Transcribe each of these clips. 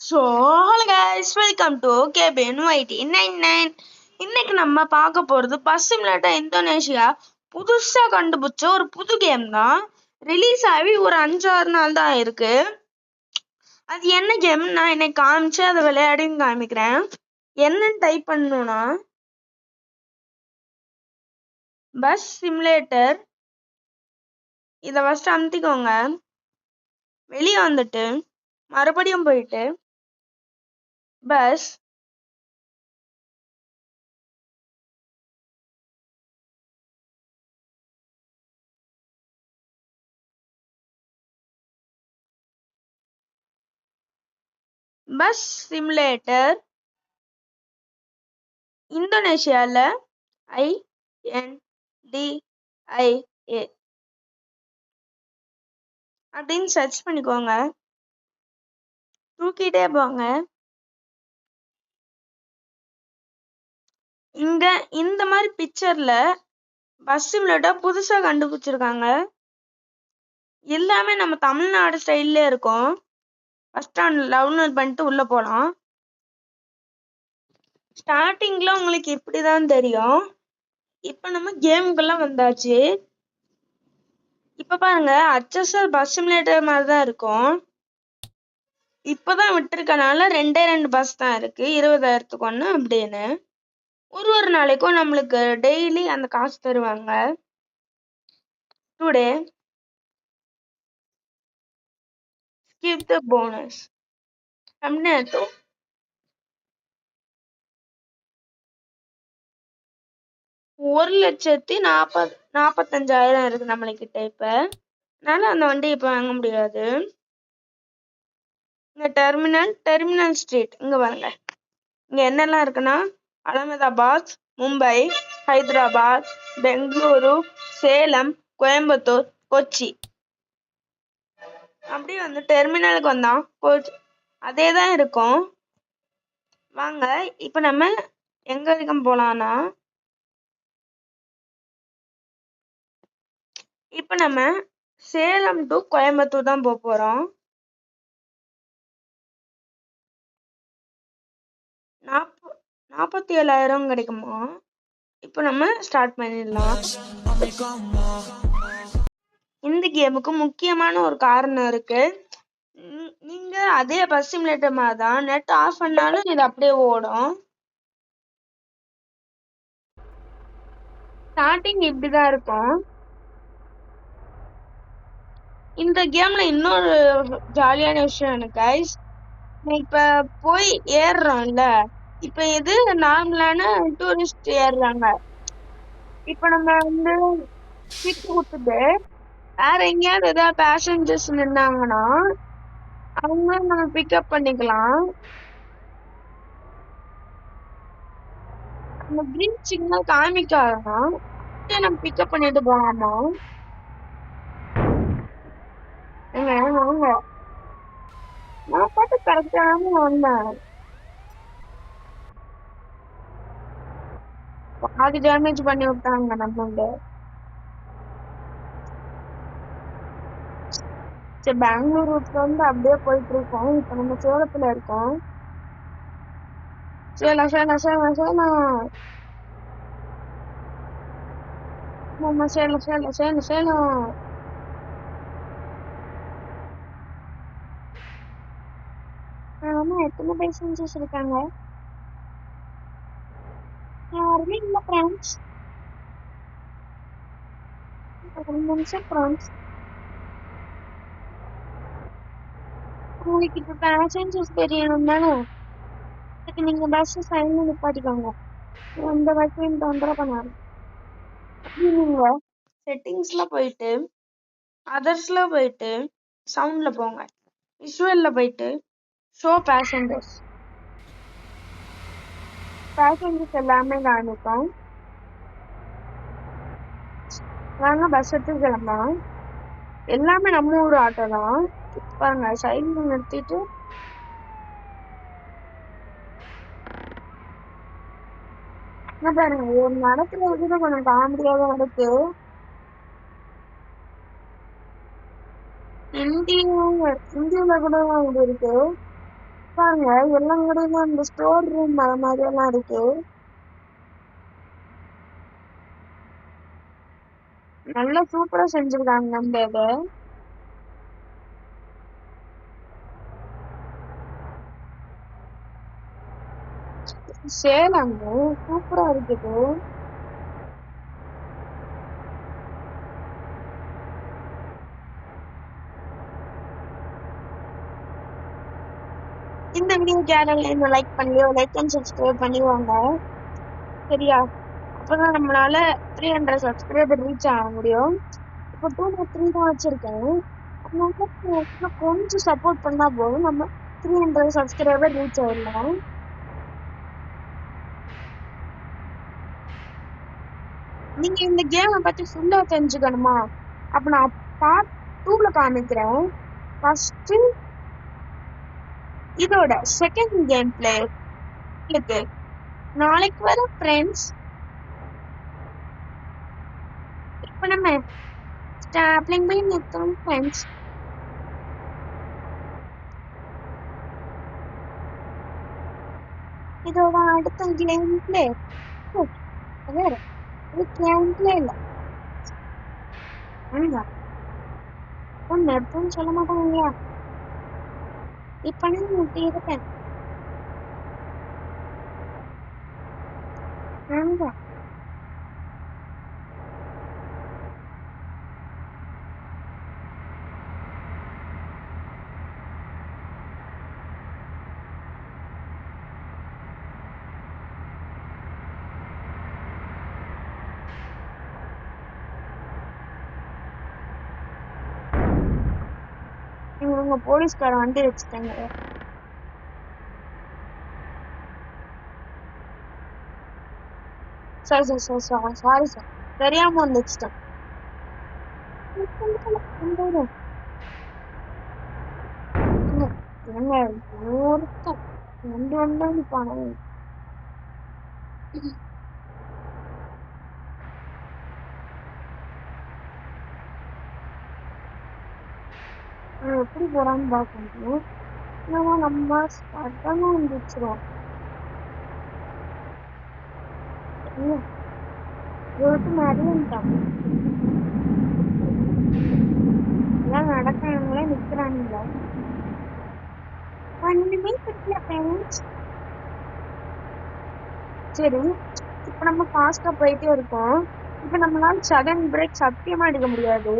So hello guys, welcome to cabin YT 99. இன்னைக்கு நம்ம பார்க்க போகிறது பஸ் சிமுலேட்டர் இந்தோனேஷியா புதுசாக கண்டுபிடிச்ச ஒரு புது கேம் தான். ரிலீஸ் ஆகி ஒரு 5-6 நாள் தான் இருக்கு. அது என்ன கேம் நான் இன்னைக்கு காமிச்சு அதை விளையாடின்னு காமிக்கிறேன். என்னன்னு டைப் பண்ணணும்னா பஸ் சிமுலேட்டர், இதை ஃபஸ்ட்டு அமுத்திக்கோங்க. வெளியே வந்துட்டு மறுபடியும் போயிட்டு பஸ் பஸ் சிமுலேட்டர் இந்தோனேஷியாவில் INDIA அப்படின்னு சர்ச் பண்ணிக்கோங்க. தூக்கிட்டே போங்க. இங்க இந்த மாதிரி பிக்சர்ல பஸ் சிமுலேட்டர் புதுசா கண்டுபிடிச்சிருக்காங்க. எல்லாமே நம்ம தமிழ்நாடு ஸ்டைல்ல இருக்கும். ஃபர்ஸ்ட் டவுன்லோட் பண்ணிட்டு உள்ள போலாம். ஸ்டார்டிங்ல உங்களுக்கு இப்படிதான் தெரியும். இப்ப நம்ம கேமுக்கெல்லாம் வந்தாச்சு. இப்ப பாருங்க, HSL பஸ் சிமுலேட்டர் மாதிரி தான் இருக்கும். இப்பதான் விட்டுருக்கனால 2 பஸ் தான் இருக்கு, 20,000க்கு ஒன்று அப்படின்னு. ஒரு நாளைக்கும் நம்மளுக்கு டெய்லி அந்த காசு தருவாங்க. டுடே skip the bonus அப்படின்னு அர்த்தம். 1,45,000 இருக்கு நம்மளுக்கிட்ட இப்ப. அதனால அந்த வண்டி இப்ப வாங்க முடியாது. இந்த டெர்மினல் ஸ்ட்ரீட் இங்க பாருங்க. இங்க என்னெல்லாம் இருக்குன்னா அகமதாபாத், மும்பை, ஹைதராபாத், பெங்களூரு, சேலம், கோயம்புத்தூர், கொச்சி. அப்படியே வந்து டெர்மினலுக்கு வந்தோம், அதே தான் இருக்கும். வாங்க இப்ப நம்ம எங்க வரைக்கும் போலாம்னா, இப்ப நம்ம சேலம் டு கோயம்புத்தூர் தான் போறோம். 47,000 கிடைக்குமா? இப்போ நம்ம ஸ்டார்ட் பண்ணிடலாம். இந்த கேமுக்கு முக்கியமான ஒரு காரணம் இருக்கு. நீங்க அதே பஸ் சிமுலேட்டர் மாதிரி தான், நெட் ஆஃப் பண்ணாலும் இது அப்படியே ஓடும். ஸ்டார்டிங் இப்படிதான் இருக்கும். இந்த கேம்ல இன்னொரு ஜாலியான விஷயம் எனக்கு கைஸ், இப்ப போய் ஏறுறோம்ல, இப்ப இது நார்மலான டூரிஸ்ட் ஏறுறாங்க. இப்ப நம்ம வந்து சீட்டு கொடுத்துட்டு வேற எங்கேயாவது ஏதாவது பேசஞ்சர்ஸ் நின்னாங்கன்னா அவங்க நம்ம பிக்கப் பண்ணிக்கலாம். அந்த கிரீன் சிக்னல் காமிக்காதுன்னா நம்ம பிக்கப் பண்ணிட்டு போகாமா? நான் பாட்டு கரெக்டான வந்தேன். பாதி டேமேஜ் பண்ணி விட்டாங்க நம்ம. சரி, பெங்களூர் ரூட்ல வந்து அப்படியே போயிட்டு இருக்கோம். இப்ப நம்ம சேலத்துல இருக்கோம். சேலம் சேலம் சேலம் சேலம் நம்ம சேலம் சேலம் சேலம் சேலம். ஆமா, எத்தனை பேசஞ்சர்ஸ் இருக்காங்க? யாருமே இல்லை ஃப்ரெண்ட்ஸ். ஒரு நிமிஷம் ஃப்ரெண்ட்ஸ், உங்களுக்கு இப்போ பேசஞ்சர்ஸ் தெரியணும் தானே? அதுக்கு நீங்க பஸ் சைட்ல நிப்பாட்டிக்கோங்க. எந்த பஸ்ஸையும் தொந்தரவு பண்ணாது. அப்படி நீங்க செட்டிங்ஸ்ல போயிட்டு அதர்ஸ்ல போயிட்டு சவுண்ட்ல போங்க. விஷுவல்ல போயிட்டு ஷோ பேசஞ்சர்ஸ் எல்லாமே காமிக்கும். வாங்க பஸ் எடுத்து கிளம்பலாம். எல்லாமே நம்ம ஊர் ஆட்டோ தான். பாருங்க, சைட்ல நிறுத்திட்டு பாருங்க, ஒரு நடக்கிற விட கொஞ்சம் காமெடியா தான் இருக்கு. இந்தியில கூட இது இருக்கு. பாருங்க எல்லாம் கூட இந்த ஸ்டோர் ரூம் அது மாதிரி எல்லாம் இருக்கு. நல்லா சூப்பரா செஞ்சிருக்காங்க இந்த இதை. சேலாங்க சூப்பரா இருக்குது. இந்த வீடியோ சேனல்ல லைக் பண்ணியோ லைக் அண்ட் சப்ஸ்கிரைப் பண்ணிவாங்க சரியா? அப்பதான் நம்மளால 300 சப்ஸ்கிரைபர் ரீச் ஆக முடியும். இப்போ 203 தான் வச்சிருக்கேன். அதனால கொஞ்சம் சப்போர்ட் பண்ணா போதும், நம்ம 300 சப்ஸ்கிரைபர் ரீச் ஆயிடலாம். நீங்க இந்த கேமை பத்தி ஃபுல்லா தெரிஞ்சுக்கணுமா? அப்ப நான் பார்ட் 2ல காமிக்கிறேன். ஃபர்ஸ்ட் இதோட செகண்ட் கேம் பிளே இருக்கு. நாளைக்கு வர ஃப்ரெண்ட்ஸ். இப்ப நம்ம ஸ்டாப்லிங் போய் நிறுத்தணும் ஃப்ரெண்ட்ஸ். இதோட அடுத்த கேம் பிளே வேற இது கேம் பிளே இல்ல. நிறுத்தம்னு சொல்ல மாட்டாங்க இல்லையா? இப்ப நான் நிறுத்தி இருக்கேன். இவங்க போலீஸ்கார வண்டி வச்சுட்டாங்க. சாரி சார், தெரியாம வந்துச்சுட்டேன். எப்படி போறான்னு பாக்கணும். நம்ம சடனா வந்துச்சிரும். எல்லாம் நடக்காங்களே நிக்கிறானுங்க. ஒண்ணுமே தெரியல. சரி, இப்ப நம்ம ஃபாஸ்டா போயிட்டே இருக்கோம். இப்ப நம்மளால சடன் பிரேக் சத்தியமா எடுக்க முடியாது.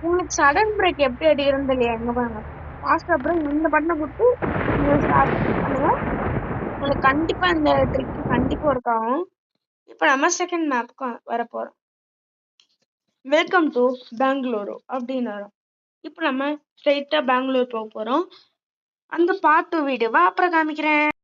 உங்களுக்கு சடன் பிரேக் எப்படி அடிக்கிறது இல்லையா? எங்க பாருங்க, ஃபாஸ்டா பிரேக் இந்த பட்டனை கொடுத்து நீங்க ஸ்டார்ட் பண்ணுங்க. உங்களுக்கு கண்டிப்பா இந்த ட்ரிக் கண்டிப்பா ஒர்க் ஆகும். இப்ப நம்ம செகண்ட் மேப்க்கு வர போறோம். வெல்கம் டு பெங்களூரு அப்படின்னு வரும். இப்ப நம்ம ஸ்ட்ரெயிட்டா பெங்களூர் போக போறோம். அந்த பார்ட் 2 வீடியோவை அப்புறம் காமிக்கிறேன்.